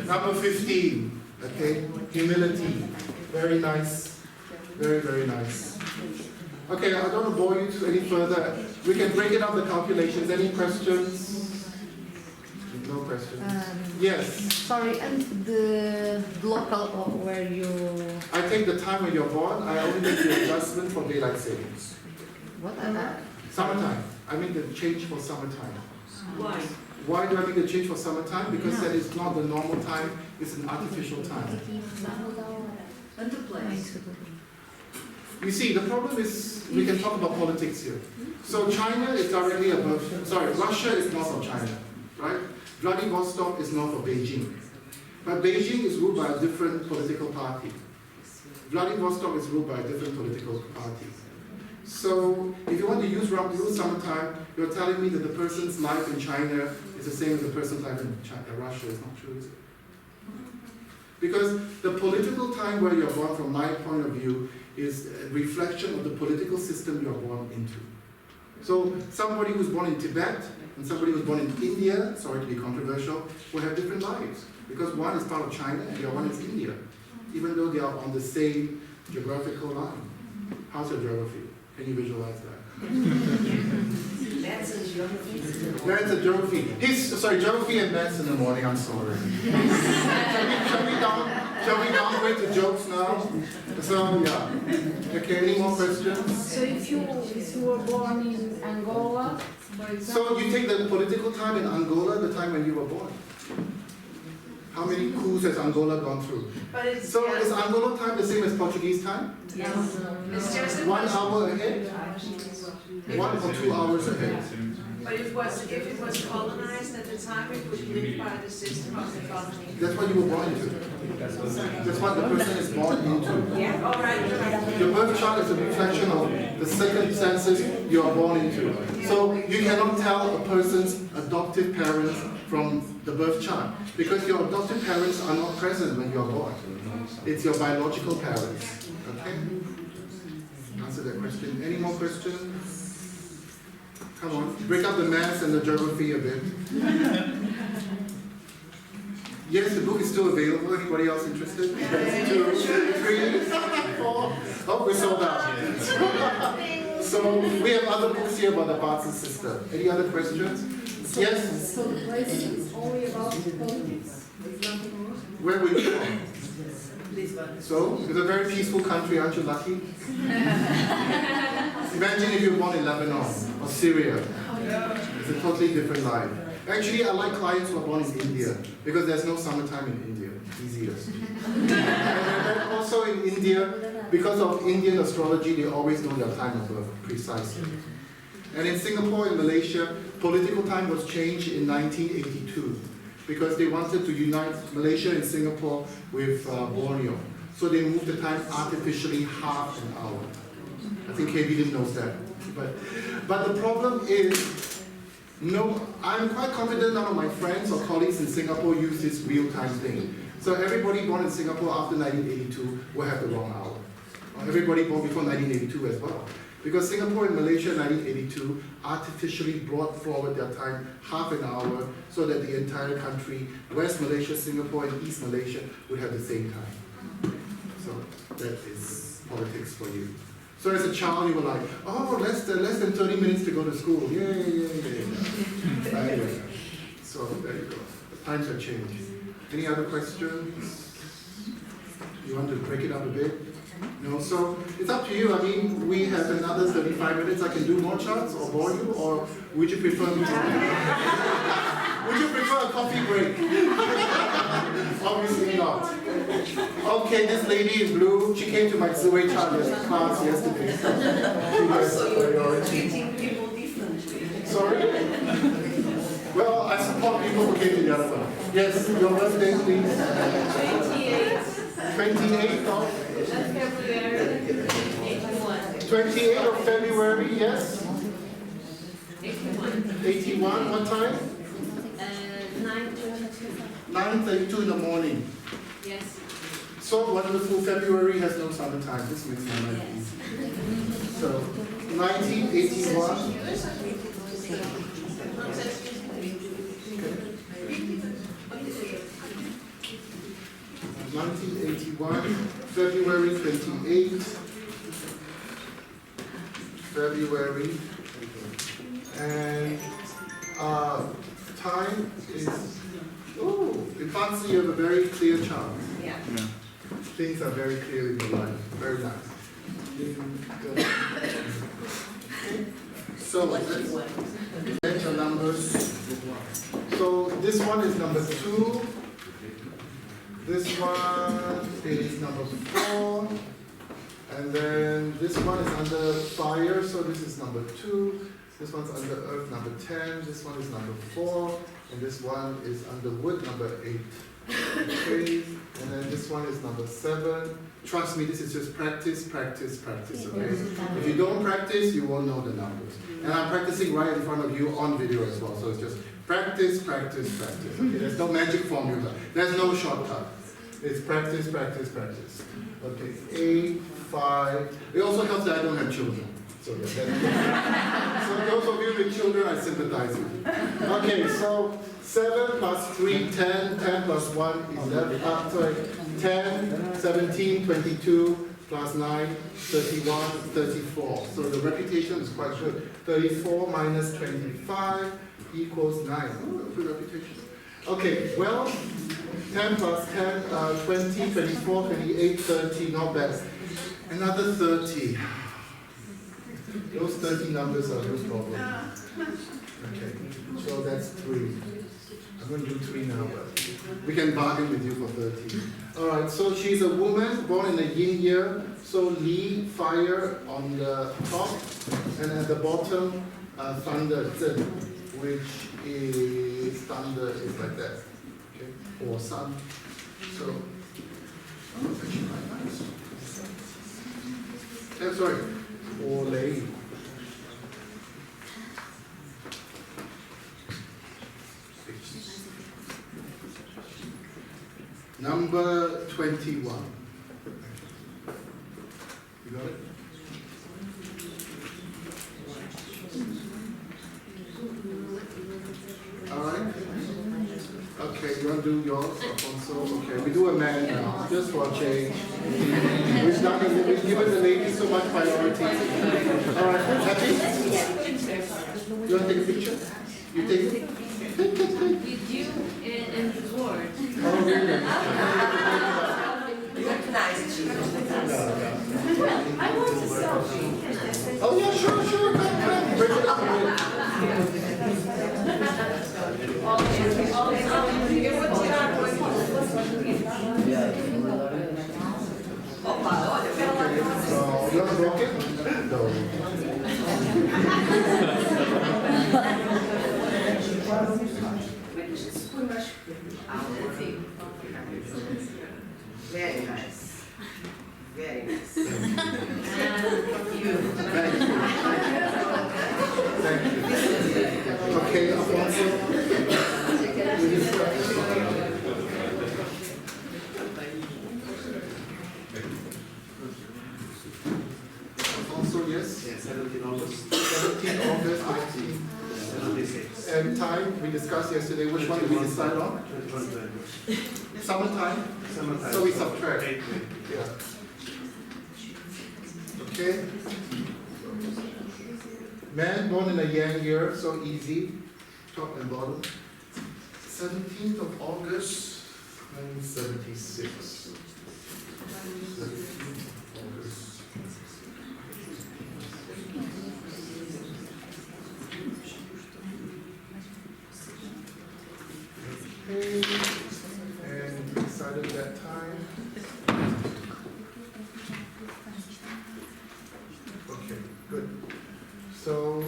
Number 15. Okay, humility. Very nice. Very, very nice. Okay, I don't want to bore you any further. We can break it up the calculations. Any questions? No questions. Yes. Sorry, and the local of where you... I take the time when you're born, I only make the adjustment for daylight savings. What are that? Summertime. I make the change for summertime. Why? Why do I make the change for summertime? Because that is not the normal time, it's an artificial time. And the place? You see, the problem is, we can talk about politics here. So China is directly above, sorry, Russia is north of China, right? Vladivostok is north of Beijing. But Beijing is ruled by a different political party. Vladivostok is ruled by a different political party. So if you want to use summertime, you're telling me that the person's life in China is the same as the person's life in Russia. It's not true, is it? Because the political time where you're born, from my point of view, is a reflection of the political system you're born into. So somebody who's born in Tibet and somebody who's born in India, sorry to be controversial, will have different lives. Because one is part of China and the other one is India, even though they are on the same geographical line. How's your geography? Can you visualize that? That's a geography. That's a geography. Geography and maths in the morning, I'm sorry. Shall we downgrade the jokes now? So, yeah. Okay, any more questions? So if you were born in Angola, for example... So you take the political time in Angola, the time when you were born. How many coups has Angola gone through? But it's... So is Angola time the same as Portuguese time? Yes. It's just a 1 hour ahead? 1 or 2 hours ahead? But if it was colonized at the time, it was lived by the system of the colony. That's what you were born into. That's what the person is born into. Yeah, all right. Your birth chart is a reflection of the circumstances you are born into. So you cannot tell a person's adoptive parents from the birth chart because your adoptive parents are not present when you are born. It's your biological parents. Okay? Answer that question. Any more questions? Come on, break up the maths and the geography a bit. Yes, the book is still available. Anybody else interested? 2, 3, 4. Oh, we sold out. So we have other books here about the Bazi system. Any other questions? Yes? So the place is only about politics? There's nothing more? Where were you from? Lisbon. So, it's a very peaceful country, aren't you lucky? Imagine if you were born in Lebanon or Syria. It's a totally different life. Actually, I like clients who are born in India because there's no summertime in India. Easiest. And also in India, because of Indian astrology, they always know their time of birth precisely. And in Singapore and Malaysia, political time was changed in 1982 because they wanted to unite Malaysia and Singapore with Borneo. So they moved the time artificially half an hour. I think KB didn't know that. But the problem is, no, I'm quite confident none of my friends or colleagues in Singapore use this real-time thing. So everybody born in Singapore after 1982 will have the wrong hour. Or everybody born before 1982 as well. Because Singapore and Malaysia in 1982 artificially brought forward their time half an hour so that the entire country, West Malaysia, Singapore, and East Malaysia, would have the same time. So that is politics for you. So as a child, you were like, oh, less than 30 minutes to go to school. Yay. Anyway, so there you go. The times have changed. Any other questions? You want to break it up a bit? No, so it's up to you. I mean, we have another 35 minutes. I can do more charts or bore you, or would you prefer me to? Would you prefer a coffee break? Obviously not. Okay, this lady in blue, she came to my Shui chart class yesterday. She has a priority. Treating people differently. Sorry? Well, I support people who came to the other one. Yes, your birthday, please. 28th of February 81. 28th of February, yes? 81. 81, what time? 9:22. 9:32 in the morning. Yes. So wonderful, February has no summertime. This makes my life easy. So, 1981. 1981, February 28th, February, and time is, oh, in Bazi you have a very clear chart. Yeah. Yeah. Things are very clear in your life. Very nice. So let's get your numbers. So this one is number 2. This one is number 4. And then this one is under fire, so this is number 2. This one's under earth, number 10. This one is number 4. And this one is under wood, number 8. Okay. And then this one is number 7. Trust me, this is just practice, practice, practice, okay? If you don't practice, you won't know the numbers. And I'm practicing right in front of you on video as well, so it's just practice, practice, practice, okay? There's no magic formula. There's no shortcut. It's practice, practice, practice. Okay, 8, 5. It also helps that I don't have children. So, yeah, so those of you with children, I sympathize with you. Okay, so 7 plus 3, 10, 10 plus 1, 11, 10, 17, 22, plus 9, 31, 34. So the reputation is quite good. 34 minus 25 equals 9. Oh, good reputation. Okay, well, 10 plus 10, 20, 24, 28, 30, not bad. Another 30. Those 30 numbers are no problem. Okay, so that's 3. I'm going to do 3 now, but we can bargain with you for 30. Alright, so she's a woman born in the yin year. So Li, fire on the top, and at the bottom, thunder, zhen, which is thunder is like that. Okay, or sun. So, oh, it's actually quite nice. Sorry, or lei. Number 21. You got it? All right. Okay, you want to do yours, Alfonso? Okay, we do a man now, just for a change. We've given the ladies so much priority. All right, happy? You want to take a picture? You take it? With you and the board. Oh, really? Recognize Jesus. I want a selfie. Oh, yeah, sure, sure. Come. Bring it up. So, you want to rock it? No. Very nice. Very nice. Thank you. Thank you. Okay, Alfonso. Alfonso, yes? Yes, 17 August. 17 August 76. And time, we discussed yesterday, which one did we decide on? 21. Summertime? Summertime. So we subtract. 8. Yeah. Okay. Man born in a yang year, so easy. Top and bottom. 17th of August, 1976. 17th of August. Okay. And we decided that time. Okay, good. So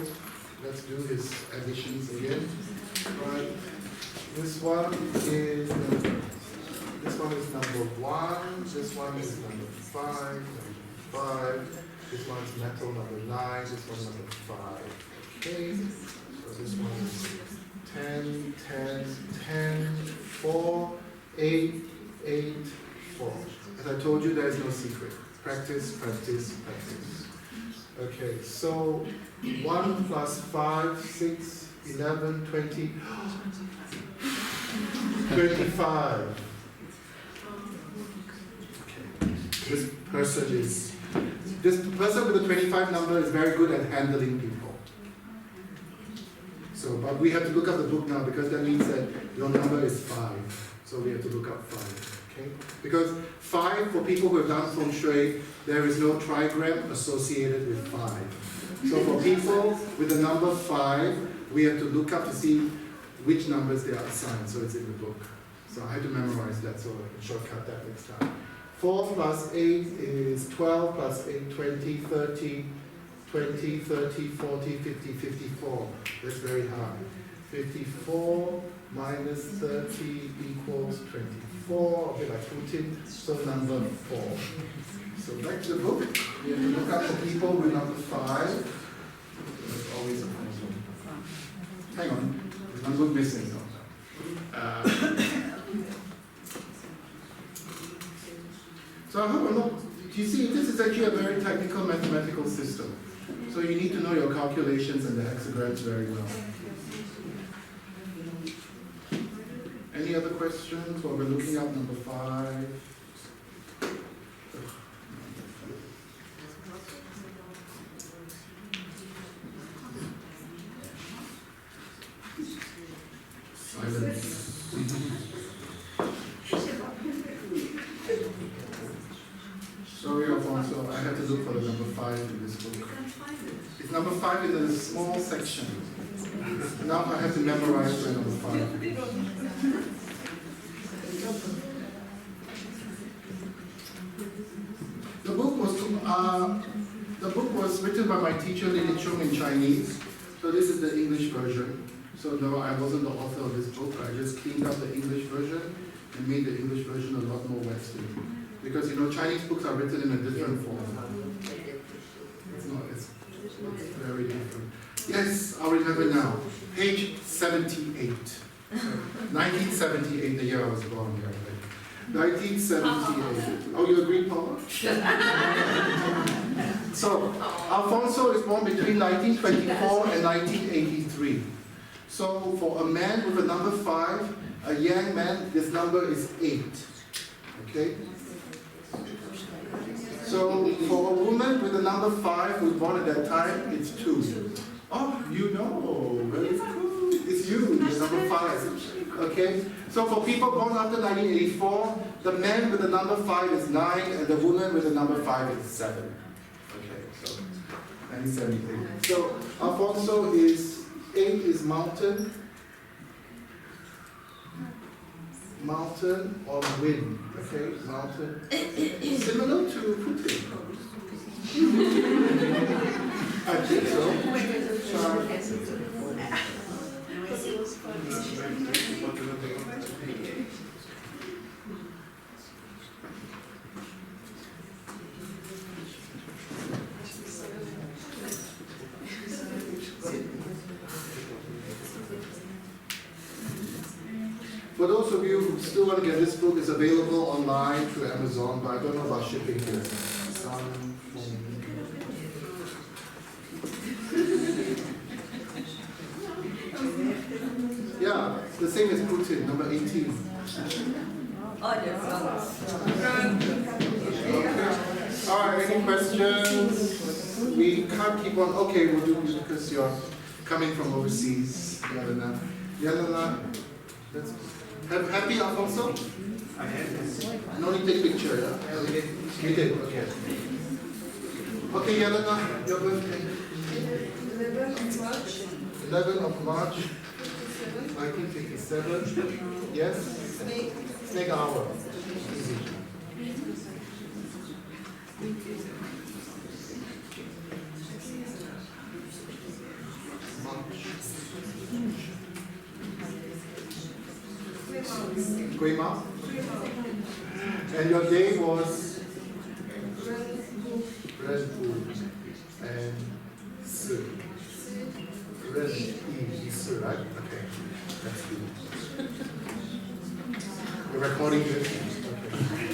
let's do his additions again. Right. This one is number 1. This one is number 5. Number 5. This one is metal number 9. This one number 5. Okay. So this one is 10, 10, 10, 4, 8, 8, 4. As I told you, there is no secret. Practice, practice, practice. Okay, so 1 plus 5, 6, 11, 20, 25. Okay. This person with the 25 number is very good at handling people. So, but we have to look up the book now because that means that your number is 5. So we have to look up 5, okay? Because 5, for people who have done Feng Shui, there is no trigram associated with 5. So for people with the number 5, we have to look up to see which numbers they are assigned, so it's in the book. So I had to memorize that, so I'll shortcut that next time. 4 plus 8 is 12, plus 8, 20, 30, 20, 30, 40, 50, 54. That's very hard. 54 minus 30 equals 24. Okay, like Putin. So number 4. So back to the book. We have to look up for people with number 5. There's always a problem. Hang on. There's one book missing. So I hope I'm not. Do you see, this is actually a very technical mathematical system. So you need to know your calculations and the hexagrams very well. Any other questions while we're looking up number 5? Silence. Sorry, Alfonso, I had to look for the number 5 in this book. It's number 5 in the small section. Now I have to memorize where number 5 is. The book was written by my teacher, Li Li Shu, in Chinese. So this is the English version. So no, I wasn't the author of this book. I just cleaned up the English version and made the English version a lot more Western. Because, you know, Chinese books are written in a different form. It's very different. Yes, I'll remember now. Page 78. 1978, the year I was born. Yeah, right. 1978. Oh, you agree, Paula? So, Alfonso is born between 1924 and 1983. So, for a man with a number 5, a young man, this number is 8. Okay? So, for a woman with a number 5 who was born at that time, it's 2. Oh, you know, very good. It's you, the number 5. Okay? So, for people born after 1984, the man with the number 5 is 9, and the woman with the number 5 is 7. Okay, so 1978. So, Alfonso is 8 is mountain. Mountain or wind, okay, mountain. Similar to Putin. I think so. For those of you who still want to get this book, it's available online through Amazon, but I don't know about shipping here. Yeah, the same as Putin, number 18. Alright, any questions? We can't keep on. Okay, we'll do it because you're coming from overseas. Yelena. Yelena, that's happy, Alfonso? I have. No need to take picture, yeah? We did, okay. Okay, Yelena, your birthday? 11 of March 1957. Yes? Snake hour. Easy. Gui Mao? And your day was Red Bull and Si. Red E, Si, right? Okay. That's good. We're recording this. Okay.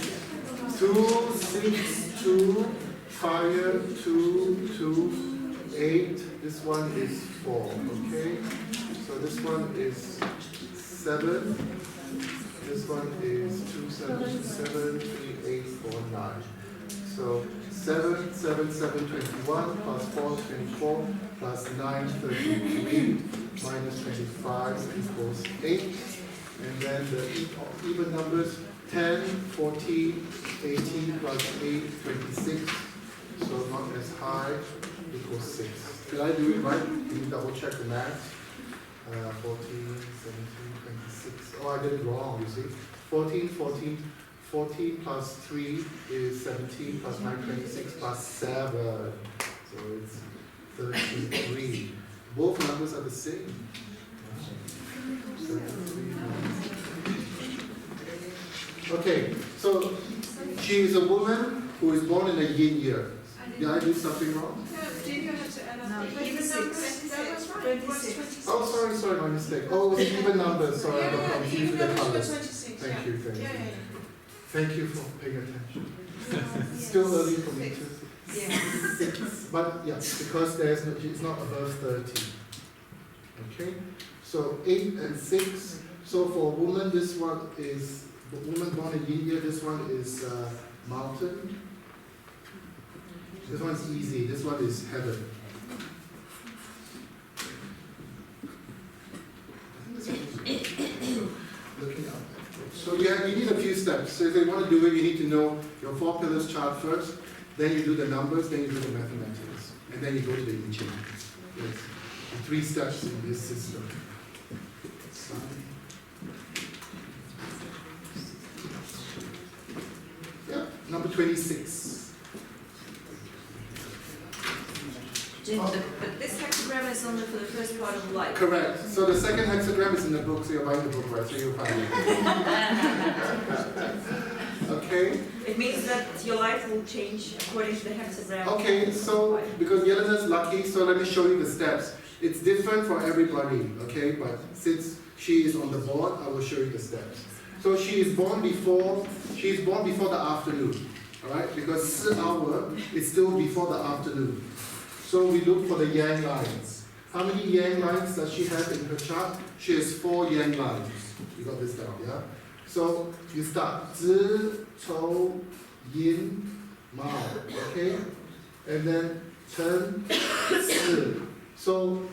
2, 6, 2, fire, 2, 2, 8. This one is 4. Okay. So this one is 7. This one is 2, 7, 7, 3, 8, 4, 9. So 7, 7, 7, 21 plus 4, 24 plus 933 minus 25 equals 8. And then the even numbers, 10, 14, 18 plus 8, 26. So not as high, equals 6. Did I do it right? Can you double check the math? 14, 17, 26. Oh, I did it wrong, you see. 14 plus 3 is 17, plus 9, 26, plus 7. So it's 33. Both numbers are the same. 33. Okay, so she is a woman who is born in a yin year. Did I do something wrong? No, did you have to add up No, the even 26. numbers? That was right. It was 26. Oh, sorry, my mistake. Oh, it's even numbers. Sorry, I got Yeah, confused even with the numbers were colors. 26. Thank you, thank you. Yeah. Thank you for paying attention. Still early for me to. Yeah. But yeah, because there's no, it's not above 30. Okay, so 8 and 6. So for a woman, this one is a woman born in India. This one is mountain. This one's easy. This one is heaven. Looking up. So you need a few steps. So if you want to do it, you need to know your 4 pillars chart first. Then you do the numbers. Then you do the mathematics, and then you go to the I Ching. Yes. The 3 steps in this system. Yeah, number 26. Jin, but this hexagram is only for the first part of life. Correct. So the second hexagram is in the book, so you're buying the book, right? So you'll find it. Okay. It means that your life will change according to the hexagram. Okay, so because Yelena's lucky, so let me show you the steps. It's different for everybody, okay? But since she is on the board, I will show you the steps. So she is born before the afternoon, all right? Because 4 hour is still before the afternoon. So we look for the yang lines. How many yang lines does she have in her chart? She has 4 yang lines. You got this down, yeah? So you start Zi, Chou, Yin, Mao, okay? And then Chen, Si. So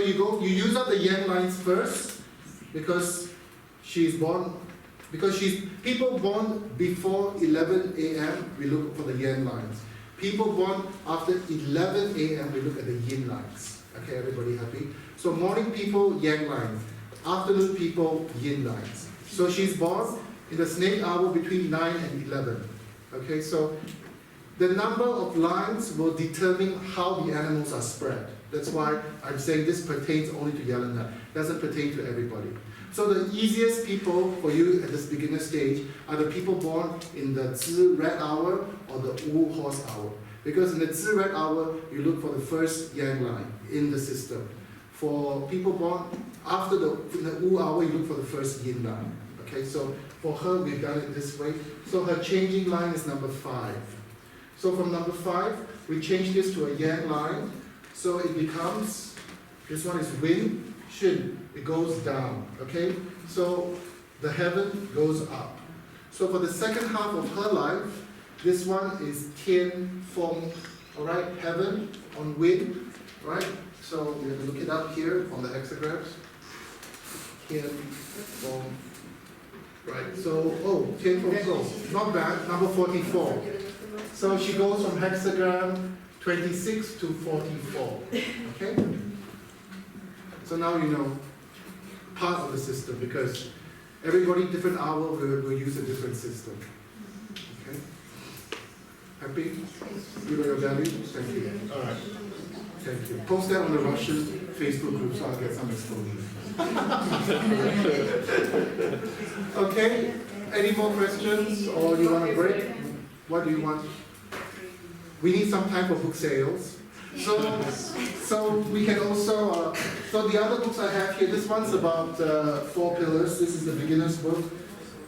you use up the yang lines first because people born before 11 a.m. we look for the yang lines. People born after 11 a.m. we look at the yin lines. Okay, everybody happy? So morning people, yang lines. Afternoon people, yin lines. So she's born in the snake hour between 9 and 11. Okay, so the number of lines will determine how the animals are spread. That's why I'm saying this pertains only to Yelena. Doesn't pertain to everybody. So the easiest people for you at this beginner stage are the people born in the Zi red hour or the Wu horse hour. Because in the Zi red hour, you look for the first yang line in the system. For people born after in the Wu hour, you look for the first yin line. Okay, so for her, we've done it this way. So her changing line is number 5. So from number 5, we change this to a yang line. So it becomes, this one is Win, Shin. It goes down, okay? So the heaven goes up. So for the second half of her life, this one is Tian, Feng, all right? Heaven on Win, right? So we have to look it up here on the hexagrams. Tian, Feng, right? So, Tian, Feng, so not bad, number 44. So she goes from hexagram 26 to 44, okay? So now you know part of the system because everybody different hour will use a different system. Okay? Happy? You know your value? Thank you. All right. Thank you. Post that on the Russian Facebook group so I'll get some exposure. Okay? Any more questions or you want a break? What do you want? We need some time for book sales. So we can also, so the other books I have here, this one's about 4 pillars. This is the beginner's book.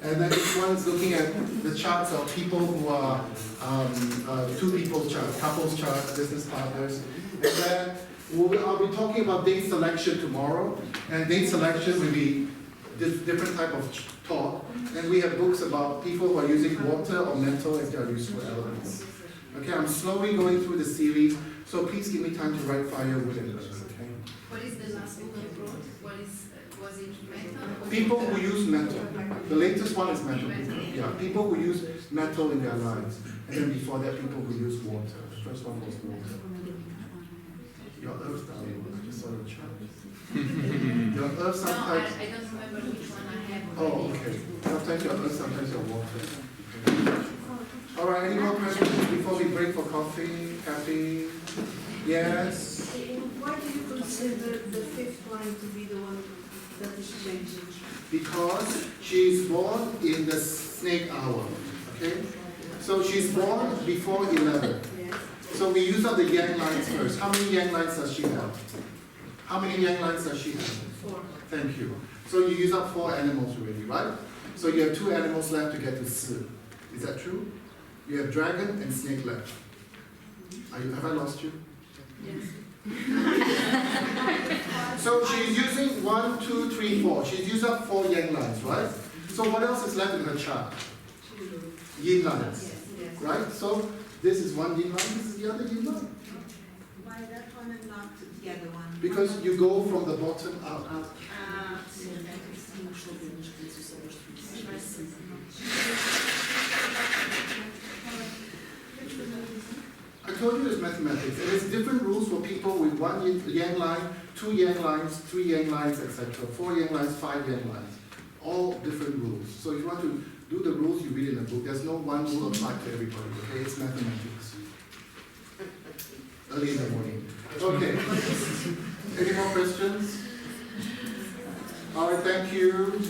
And then this one's looking at the charts of people who are 2 people charts, couples charts, business partners. And then I'll be talking about date selection tomorrow. And date selection will be different type of talk. And we have books about people who are using water or metal as their useful elements. Okay, I'm slowly going through the series So please give me time to write fire, wood, and earth, okay? What is the last book you wrote? What is, was it metal? People who use metal. The latest one is metal. Yeah, people who use metal in their lives. And then before that, people who use water. The first one was water. Your earth type, I just saw the chart. Your earth No, type. I don't remember which one I have. Oh, okay. Sometimes your earth, sometimes your water. All right, any more questions before we break for coffee? Happy? Yes? Why do you consider the fifth line to be the one that is changing? Because she's born in the snake hour, okay? So she's born before 11. Yes. So we use up the yang lines first. How many yang lines does she have? How many yang lines does she have? 4. Thank you. So you use up 4 animals already, right? So you have 2 animals left to get to Si. Is that true? You have dragon and snake left. Have I lost you? Yes. So she's using 1, 2, 3, 4. She's used up 4 yang lines, right? So what else is left in her chart? Yin lines, Yes. right? So this is one yin line, this is the other yin line. Why that one and not the other one? Because you go from the bottom up. I told you it's mathematics, and it's different rules for people with 1 yang line, 2 yang lines, 3 yang lines, etc. 4 yang lines, 5 yang lines. All different rules. So if you want to do the rules you read in a book, there's no one rule applied to everybody, okay? It's mathematics. Early in the morning. Okay. Any more questions? All right, thank you.